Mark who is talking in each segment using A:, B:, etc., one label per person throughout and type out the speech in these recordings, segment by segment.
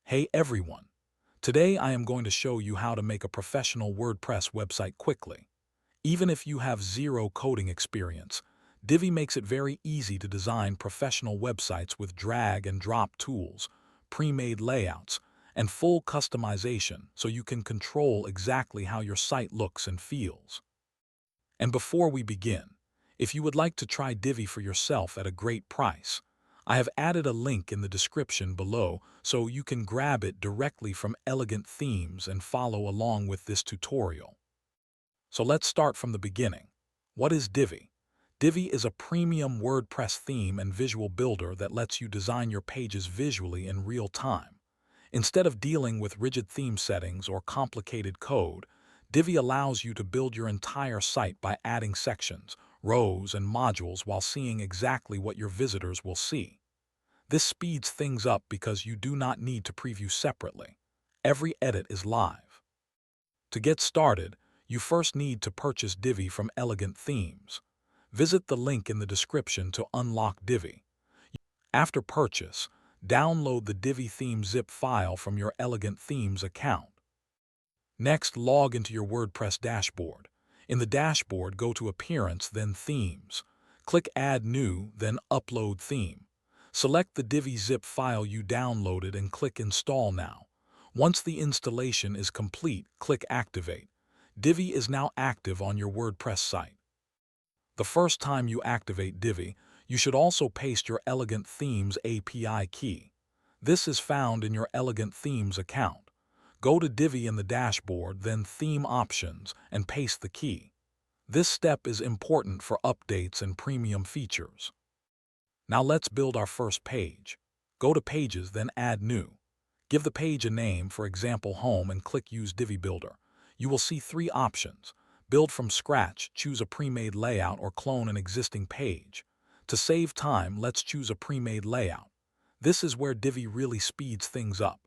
A: Hey everyone! Today I am going to show you how to make a professional WordPress website quickly. Even if you have zero coding experience, Divi makes it very easy to design professional websites with drag and drop tools, pre-made layouts, and full customization so you can control exactly how your site looks and feels. And before we begin, if you would like to try Divi for yourself at a great price, I have added a link in the description below so you can grab it directly from Elegant Themes and follow along with this tutorial. So let's start from the beginning. What is Divi? Divi is a premium WordPress theme and visual builder that lets you design your pages visually in real time. Instead of dealing with rigid theme settings or complicated code, Divi allows you to build your entire site by adding sections, rows, and modules while seeing exactly what your visitors will see. This speeds things up because you do not need to preview separately. Every edit is live. To get started, you first need to purchase Divi from Elegant Themes. Visit the link in the description to unlock Divi. After purchase, download the Divi theme zip file from your Elegant Themes account. Next, log into your WordPress dashboard. In the dashboard, go to Appearance, then Themes. Click Add New, then Upload Theme. Select the Divi zip file you downloaded and click Install Now. Once the installation is complete, click Activate. Divi is now active on your WordPress site. The first time you activate Divi, you should also paste your Elegant Themes API key. This is found in your Elegant Themes account. Go to Divi in the dashboard, then Theme Options, and paste the key. This step is important for updates and premium features. Now let's build our first page. Go to Pages, then Add New. Give the page a name, for example Home, and click Use Divi Builder. You will see three options. Build from scratch, choose a pre-made layout, or clone an existing page. To save time, let's choose a pre-made layout. This is where Divi really speeds things up.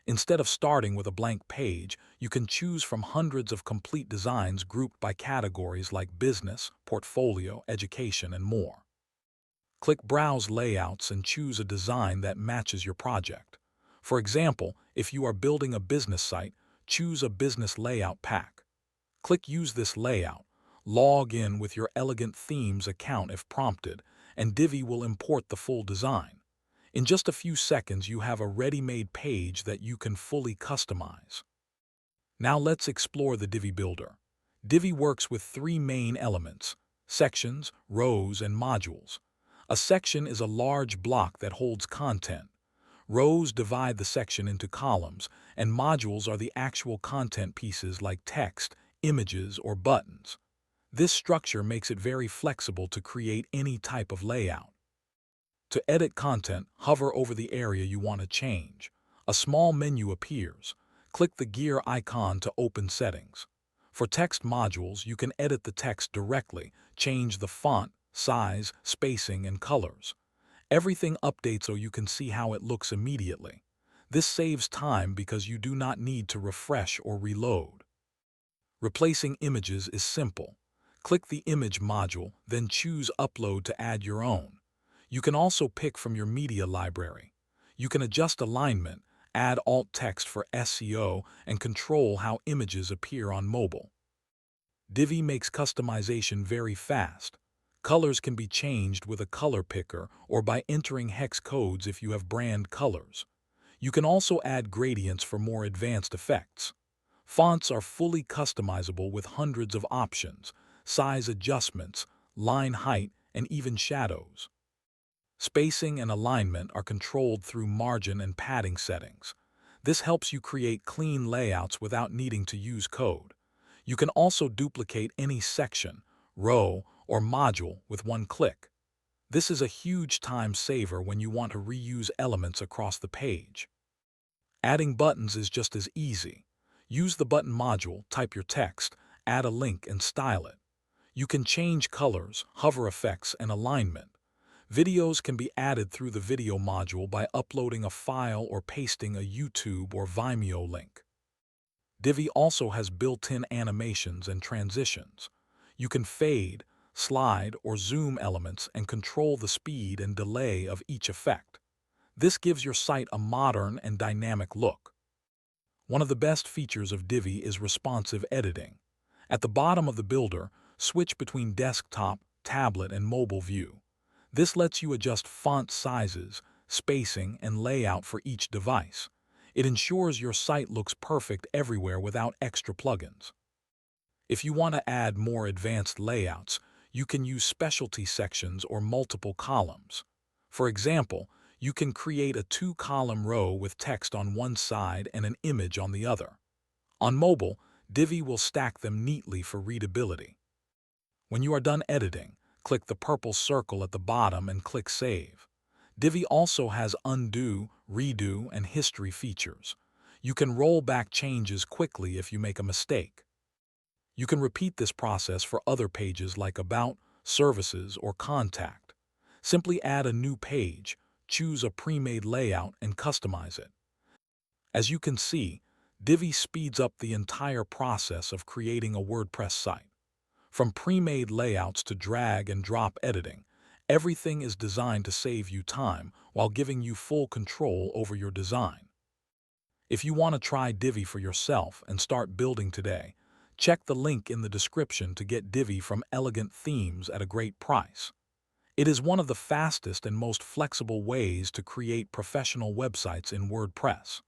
A: Instead of starting with a blank page, you can choose from hundreds of complete designs grouped by categories like business, portfolio, education, and more. Click Browse Layouts and choose a design that matches your project. For example, if you are building a business site, choose a business layout pack. Click Use this layout, log in with your Elegant Themes account if prompted, and Divi will import the full design. In just a few seconds, you have a ready-made page that you can fully customize. Now let's explore the Divi Builder. Divi works with three main elements: sections, rows, and modules. A section is a large block that holds content. Rows divide the section into columns, and modules are the actual content pieces like text, images, or buttons. This structure makes it very flexible to create any type of layout. To edit content, hover over the area you want to change. A small menu appears. Click the gear icon to open settings. For text modules, you can edit the text directly, change the font, size, spacing, and colors. Everything updates so you can see how it looks immediately. This saves time because you do not need to refresh or reload. Replacing images is simple. Click the image module, then choose Upload to add your own. You can also pick from your media library. You can adjust alignment, add alt text for SEO, and control how images appear on mobile. Divi makes customization very fast. Colors can be changed with a color picker or by entering hex codes if you have brand colors. You can also add gradients for more advanced effects. Fonts are fully customizable with hundreds of options, size adjustments, line height, and even shadows. Spacing and alignment are controlled through margin and padding settings. This helps you create clean layouts without needing to use code. You can also duplicate any section, row, or module with one click. This is a huge time saver when you want to reuse elements across the page. Adding buttons is just as easy. Use the button module, type your text, add a link, and style it. You can change colors, hover effects, and alignment. Videos can be added through the video module by uploading a file or pasting a YouTube or Vimeo link. Divi also has built-in animations and transitions. You can fade, slide, or zoom elements and control the speed and delay of each effect. This gives your site a modern and dynamic look. One of the best features of Divi is responsive editing. At the bottom of the builder, switch between desktop, tablet, and mobile view. This lets you adjust font sizes, spacing, and layout for each device. It ensures your site looks perfect everywhere without extra plugins. If you want to add more advanced layouts, you can use specialty sections or multiple columns. For example, you can create a two-column row with text on one side and an image on the other. On mobile, Divi will stack them neatly for readability. When you are done editing, click the purple circle at the bottom and click Save. Divi also has undo, redo, and history features. You can roll back changes quickly if you make a mistake. You can repeat this process for other pages like About, Services, or Contact. Simply add a new page, choose a pre-made layout, and customize it. As you can see, Divi speeds up the entire process of creating a WordPress site. From pre-made layouts to drag and drop editing, everything is designed to save you time while giving you full control over your design. If you want to try Divi for yourself and start building today, check the link in the description to get Divi from Elegant Themes at a great price. It is one of the fastest and most flexible ways to create professional websites in WordPress.